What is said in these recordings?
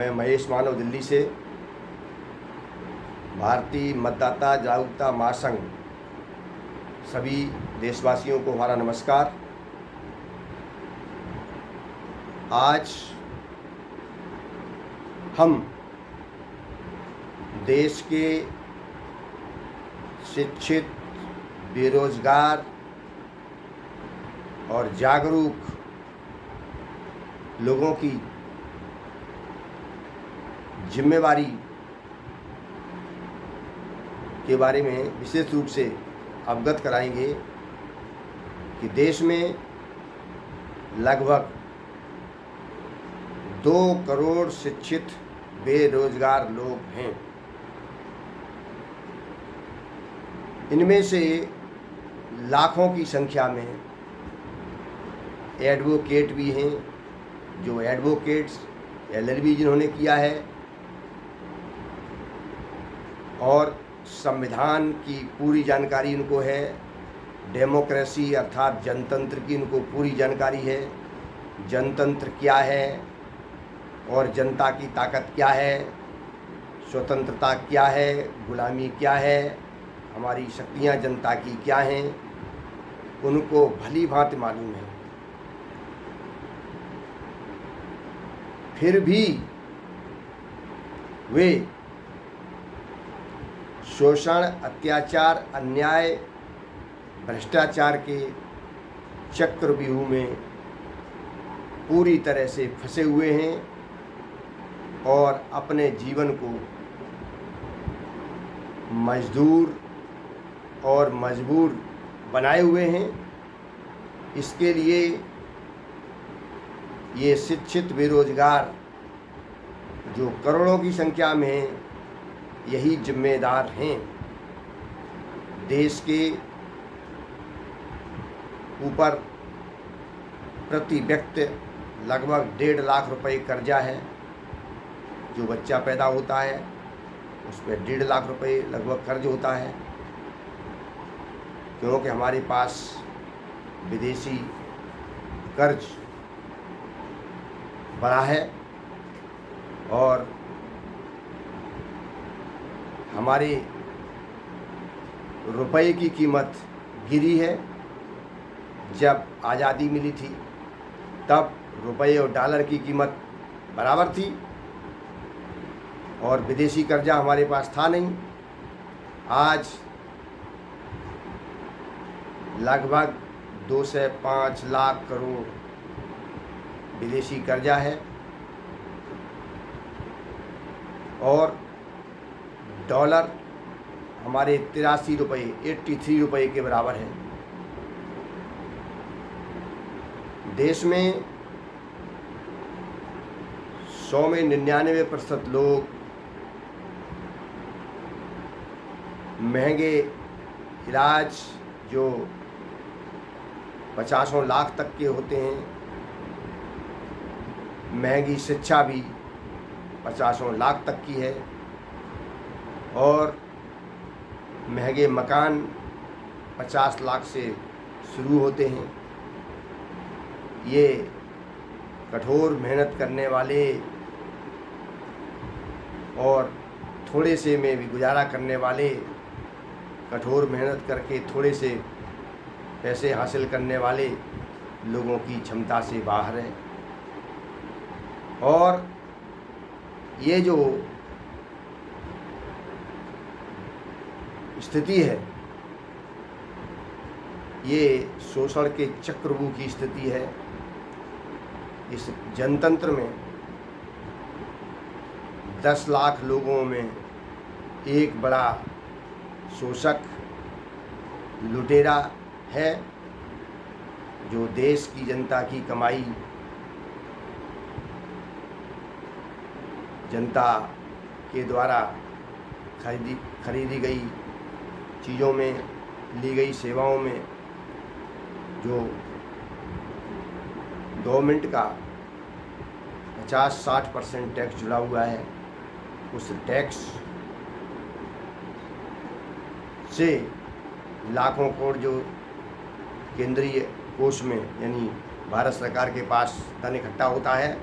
मैं महेश मानव दिल्ली से भारतीय मतदाता जागरूकता महासंघ सभी देशवासियों को हमारा नमस्कार। आज हम देश के शिक्षित, बेरोजगार और जागरूक लोगों की जिम्मेवारी के बारे में विशेष रूप से अवगत कराएंगे कि देश में लगभग 2 करोड़ शिक्षित बेरोजगार लोग हैं। इनमें से लाखों की संख्या में एडवोकेट भी हैं, जो एडवोकेट्स LLB जिन्होंने किया है और संविधान की पूरी जानकारी इनको है, डेमोक्रेसी अर्थात जनतंत्र की इनको पूरी जानकारी है, जनतंत्र क्या है और जनता की ताकत क्या है, स्वतंत्रता क्या है, गुलामी क्या है, हमारी शक्तियां जनता की क्या हैं, उनको भली भांति मालूम है। फिर भी वे शोषण, अत्याचार, अन्याय, भ्रष्टाचार के चक्रव्यूह में पूरी तरह से फंसे हुए हैं और अपने जीवन को मजदूर और मजबूर बनाए हुए हैं। इसके लिए ये शिक्षित बेरोजगार जो करोड़ों की संख्या में हैं, यही जिम्मेदार हैं। देश के ऊपर प्रति व्यक्ति लगभग 1.5 लाख रुपए कर्जा है। जो बच्चा पैदा होता है उस पर 1.5 लाख रुपए लगभग कर्ज होता है, क्योंकि हमारे पास विदेशी कर्ज बड़ा है और हमारे रुपए की कीमत गिरी है। जब आज़ादी मिली थी तब रुपए और डॉलर की कीमत बराबर थी और विदेशी कर्जा हमारे पास था नहीं। आज लगभग 2 से 5 लाख करोड़ विदेशी कर्जा है और डॉलर हमारे 83 रुपये के बराबर है। देश में 100 में 99% लोग महंगे इलाज जो 50 लाख तक के होते हैं, महंगी शिक्षा भी 50 लाख तक की है और महंगे मकान 50 लाख से शुरू होते हैं। ये कठोर मेहनत करने वाले और थोड़े से में भी गुजारा करने वाले, कठोर मेहनत करके थोड़े से पैसे हासिल करने वाले लोगों की क्षमता से बाहर है। और ये जो स्थिति है, ये शोषण के चक्रव्यूह की स्थिति है। इस जनतंत्र में 10 लाख लोगों में एक बड़ा शोषक, लुटेरा है जो देश की जनता की कमाई, जनता के द्वारा खरीदी गई चीज़ों में, ली गई सेवाओं में जो गवर्नमेंट का 50-60% टैक्स जुड़ा हुआ है, उस टैक्स से लाखों करोड़ जो केंद्रीय कोष में यानी भारत सरकार के पास धन इकट्ठा होता है,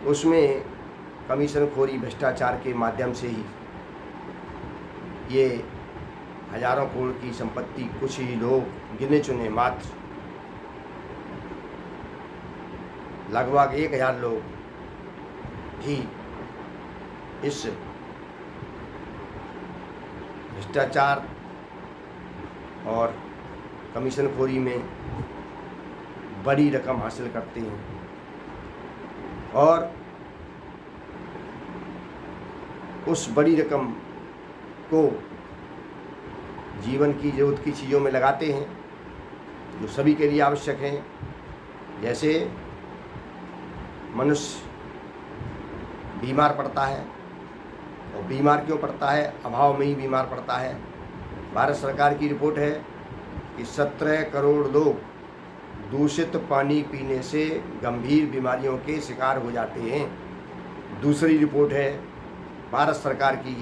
उसमें कमीशनखोरी भ्रष्टाचार के माध्यम से ही ये हजारों करोड़ की संपत्ति कुछ ही लोग गिने चुने मात्र लगभग 1000 लोग ही इस भ्रष्टाचार और कमीशनखोरी में बड़ी रकम हासिल करते हैं और उस बड़ी रकम को जीवन की ज़रूरत की चीज़ों में लगाते हैं जो सभी के लिए आवश्यक हैं। जैसे मनुष्य बीमार पड़ता है, और बीमार क्यों पड़ता है? अभाव में ही बीमार पड़ता है। भारत सरकार की रिपोर्ट है कि 17 करोड़ लोग दूषित पानी पीने से गंभीर बीमारियों के शिकार हो जाते हैं। दूसरी रिपोर्ट है भारत सरकार की,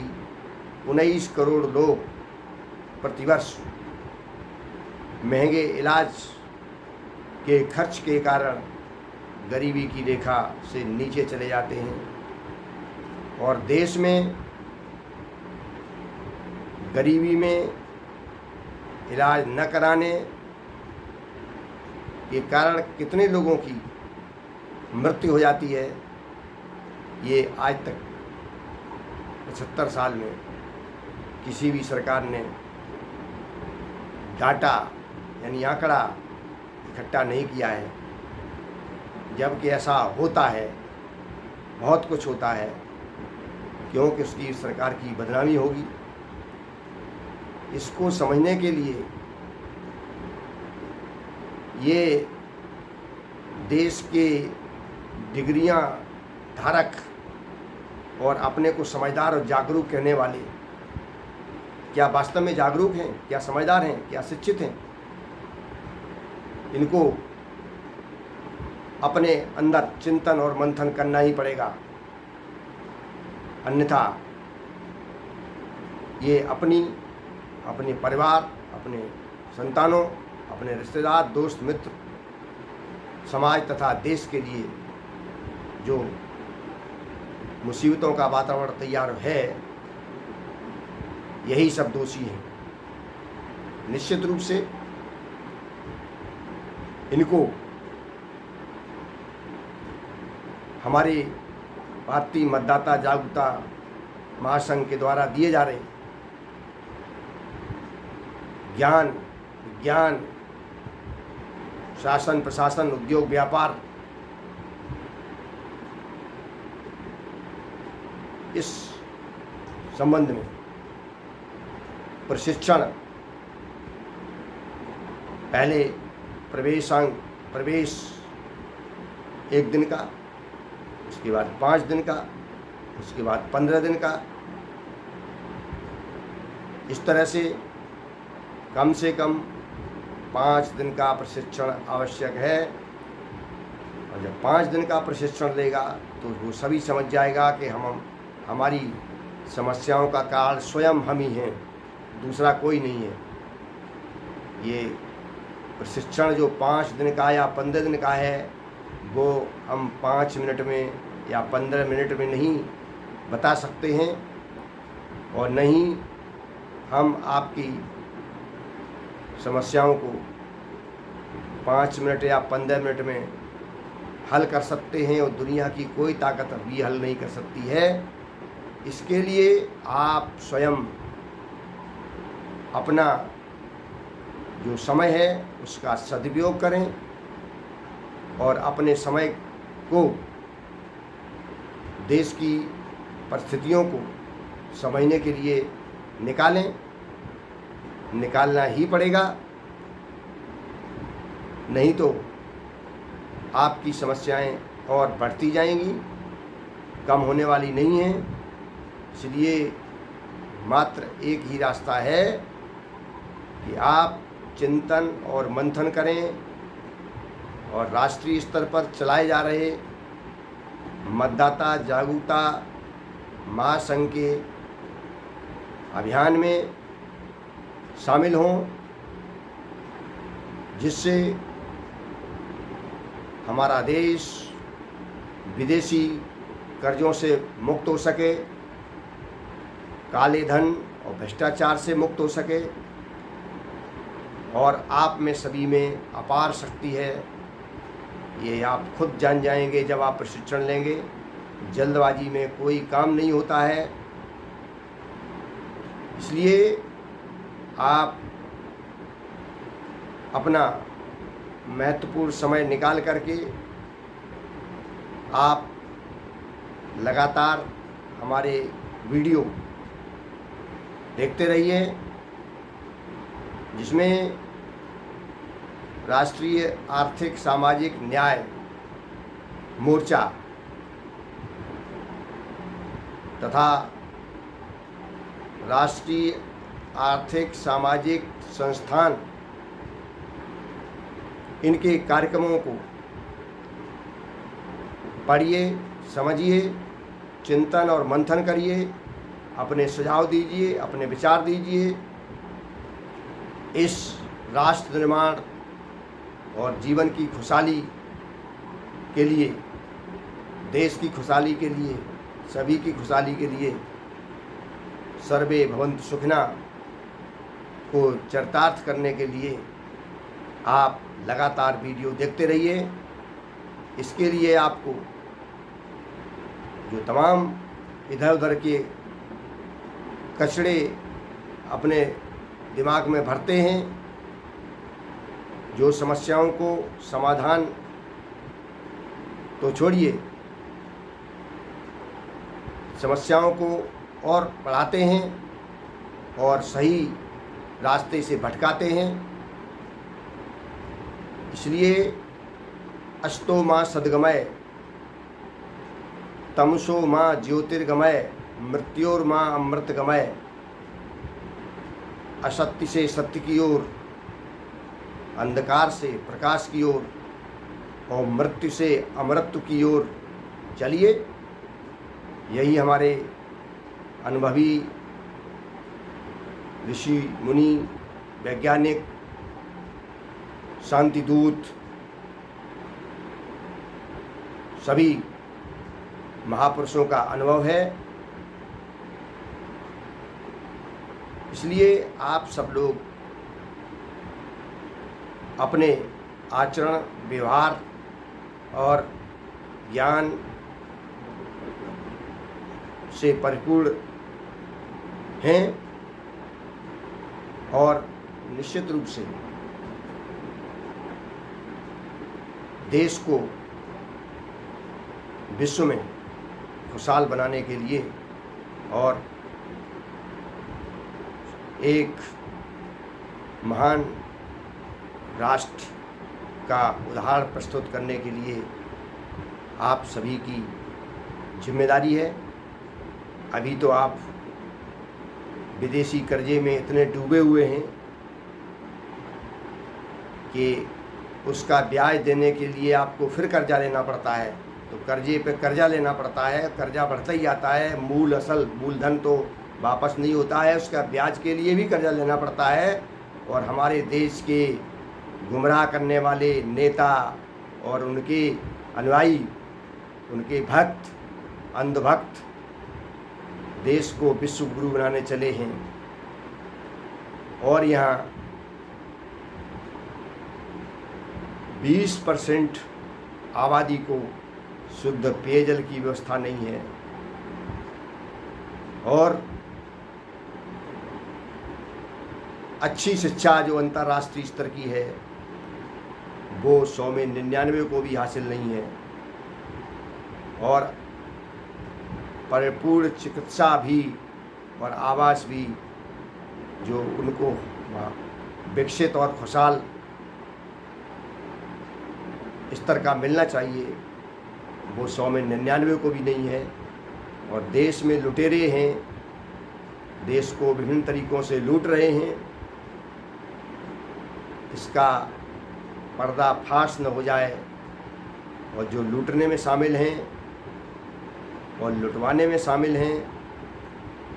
19 करोड़ लोग प्रतिवर्ष महंगे इलाज के खर्च के कारण गरीबी की रेखा से नीचे चले जाते हैं। और देश में गरीबी में इलाज न कराने के कारण कितने लोगों की मृत्यु हो जाती है, ये आज तक 75 साल में किसी भी सरकार ने डाटा यानी आंकड़ा इकट्ठा नहीं किया है। जबकि ऐसा होता है, बहुत कुछ होता है, क्योंकि उसकी सरकार की बदनामी होगी। इसको समझने के लिए ये देश के डिग्रियां धारक और अपने को समझदार और जागरूक कहने वाले क्या वास्तव में जागरूक हैं, क्या समझदार हैं, क्या शिक्षित हैं? इनको अपने अंदर चिंतन और मंथन करना ही पड़ेगा, अन्यथा ये अपने परिवार, अपने संतानों, अपने रिश्तेदार, दोस्त, मित्र, समाज तथा देश के लिए जो मुसीबतों का वातावरण तैयार है, यही सब दोषी हैं। निश्चित रूप से इनको हमारे भारतीय मतदाता जागरूकता महासंघ के द्वारा दिए जा रहे ज्ञान, विज्ञान, शासन, प्रशासन, उद्योग, व्यापार, इस संबंध में प्रशिक्षण, पहले प्रवेश 1 दिन का, उसके बाद 5 दिन का, उसके बाद 15 दिन का, इस तरह से कम 5 दिन का प्रशिक्षण आवश्यक है। और जब 5 दिन का प्रशिक्षण लेगा तो वो सभी समझ जाएगा कि हमारी समस्याओं का कारण स्वयं हम ही हैं, दूसरा कोई नहीं है। ये प्रशिक्षण जो 5 दिन का या 15 दिन का है, वो हम 5 मिनट में या 15 मिनट में नहीं बता सकते हैं, और नहीं हम आपकी समस्याओं को 5 मिनट या 15 मिनट में हल कर सकते हैं, और दुनिया की कोई ताकत भी हल नहीं कर सकती है। इसके लिए आप स्वयं अपना जो समय है उसका सदुपयोग करें और अपने समय को देश की परिस्थितियों को समझने के लिए निकालना ही पड़ेगा, नहीं तो आपकी समस्याएं और बढ़ती जाएंगी, कम होने वाली नहीं हैं। इसलिए मात्र एक ही रास्ता है कि आप चिंतन और मंथन करें और राष्ट्रीय स्तर पर चलाए जा रहे मतदाता जागरूकता महासंघ के अभियान में शामिल हों, जिससे हमारा देश विदेशी कर्जों से मुक्त हो सके, काले धन और भ्रष्टाचार से मुक्त हो सके। और आप में सभी में अपार शक्ति है, ये आप खुद जान जाएंगे जब आप प्रशिक्षण लेंगे। जल्दबाजी में कोई काम नहीं होता है, इसलिए आप अपना महत्वपूर्ण समय निकाल करके आप लगातार हमारे वीडियो देखते रहिए, जिसमें राष्ट्रीय आर्थिक सामाजिक न्याय मोर्चा तथा राष्ट्रीय आर्थिक सामाजिक संस्थान, इनके कार्यक्रमों को पढ़िए, समझिए, चिंतन और मंथन करिए, अपने सुझाव दीजिए, अपने विचार दीजिए। इस राष्ट्र निर्माण और जीवन की खुशहाली के लिए, देश की खुशहाली के लिए, सभी की खुशहाली के लिए सर्वे भवन्तु सुखिनः को चरितार्थ करने के लिए आप लगातार वीडियो देखते रहिए। इसके लिए आपको जो तमाम इधर उधर के कचड़े अपने दिमाग में भरते हैं, जो समस्याओं को समाधान तो छोड़िए, समस्याओं को और बढ़ाते हैं और सही रास्ते से भटकाते हैं। इसलिए अस्तो माँ सद्गमय, तमसो माँ ज्योतिर्गमय, मृत्योर्माँ अमृतगमय। असत्य से सत्य की ओर, अंधकार से प्रकाश की ओर और मृत्यु से अमृत्यु की ओर चलिए। यही हमारे अनुभवी ऋषि मुनि, वैज्ञानिक, शांति दूत, सभी महापुरुषों का अनुभव है। इसलिए आप सब लोग अपने आचरण, व्यवहार और ज्ञान से परिपूर्ण हैं और निश्चित रूप से देश को विश्व में खुशहाल बनाने के लिए और एक महान राष्ट्र का उदाहरण प्रस्तुत करने के लिए आप सभी की जिम्मेदारी है। अभी तो आप विदेशी कर्जे में इतने डूबे हुए हैं कि उसका ब्याज देने के लिए आपको फिर कर्जा लेना पड़ता है। तो कर्जे पे कर्जा लेना पड़ता है, कर्जा बढ़ता ही जाता है, मूल असल मूलधन तो वापस नहीं होता है, उसका ब्याज के लिए भी कर्जा लेना पड़ता है। और हमारे देश के गुमराह करने वाले नेता और उनके अनुयायी, उनके भक्त, अंधभक्त देश को विश्व गुरु बनाने चले हैं। और यहाँ 20% आबादी को शुद्ध पेयजल की व्यवस्था नहीं है और अच्छी शिक्षा जो अंतर्राष्ट्रीय स्तर की है वो 100 में 99 को भी हासिल नहीं है। और परिपूर्ण चिकित्सा भी और आवास भी जो उनको विकसित और खुशहाल स्तर का मिलना चाहिए वो 100 में 99 को भी नहीं है। और देश में लुटेरे हैं, देश को विभिन्न तरीक़ों से लूट रहे हैं। इसका पर्दाफाश न हो जाए और जो लूटने में शामिल हैं और लुटवाने में शामिल हैं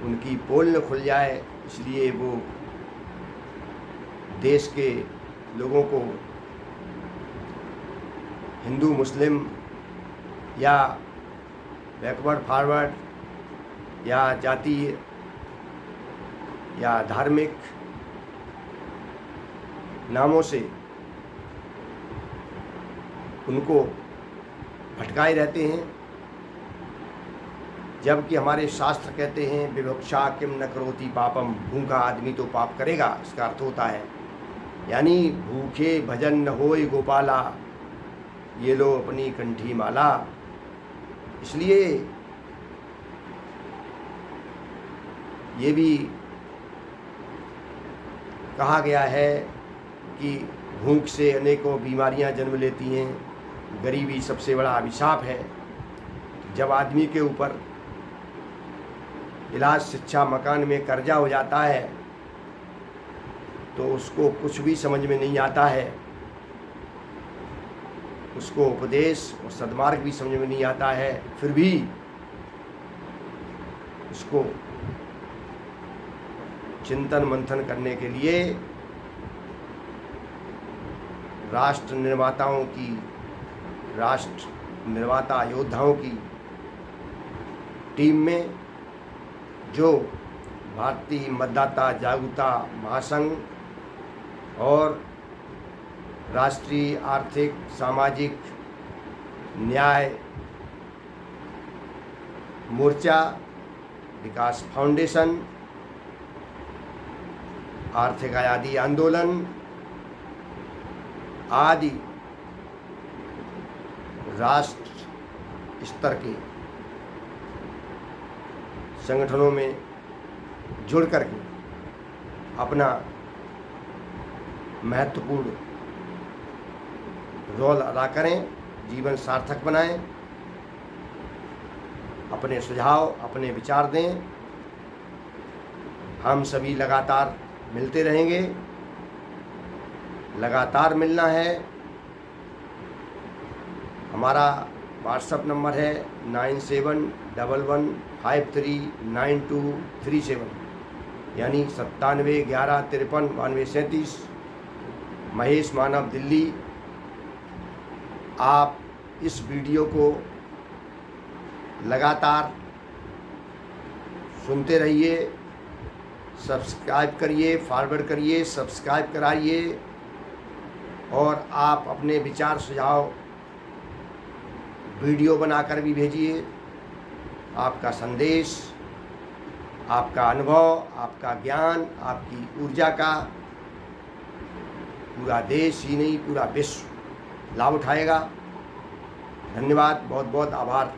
उनकी पोल न खुल जाए, इसलिए वो देश के लोगों को हिंदू, मुस्लिम या बैकवर्ड फॉरवर्ड या जातीय या धार्मिक नामों से उनको भटकाए रहते हैं, जबकि हमारे शास्त्र कहते हैं विवक्षा किम न करोति पापम, भूखा आदमी तो पाप करेगा। इसका अर्थ होता है यानी भूखे भजन न होय गोपाला, ये लो अपनी कंठी माला। इसलिए ये भी कहा गया है कि भूख से अनेकों बीमारियां जन्म लेती हैं, गरीबी सबसे बड़ा अभिशाप है। जब आदमी के ऊपर इलाज, शिक्षा, मकान में कर्जा हो जाता है तो उसको कुछ भी समझ में नहीं आता है, उसको उपदेश और सद्मार्ग भी समझ में नहीं आता है। फिर भी उसको चिंतन मंथन करने के लिए राष्ट्र निर्माता योद्धाओं की टीम में, जो भारतीय मतदाता जागरूकता महासंघ और राष्ट्रीय आर्थिक सामाजिक न्याय मोर्चा, विकास फाउंडेशन, आर्थिक आज़ादी आंदोलन आदि राष्ट्र स्तर के संगठनों में जुड़ करके अपना महत्वपूर्ण रोल अदा करें, जीवन सार्थक बनाएं, अपने सुझाव, अपने विचार दें। हम सभी लगातार मिलते रहेंगे, लगातार मिलना है। हमारा व्हाट्सएप नंबर है 9711539237, यानी 9711539237। महेश मानव, दिल्ली। आप इस वीडियो को लगातार सुनते रहिए, सब्सक्राइब करिए, फॉरवर्ड करिए, सब्सक्राइब कराइए और आप अपने विचार सुझाव वीडियो बनाकर भी भेजिए। आपका संदेश, आपका अनुभव, आपका ज्ञान, आपकी ऊर्जा का पूरा देश ही नहीं पूरा विश्व लाभ उठाएगा। धन्यवाद, बहुत बहुत आभार।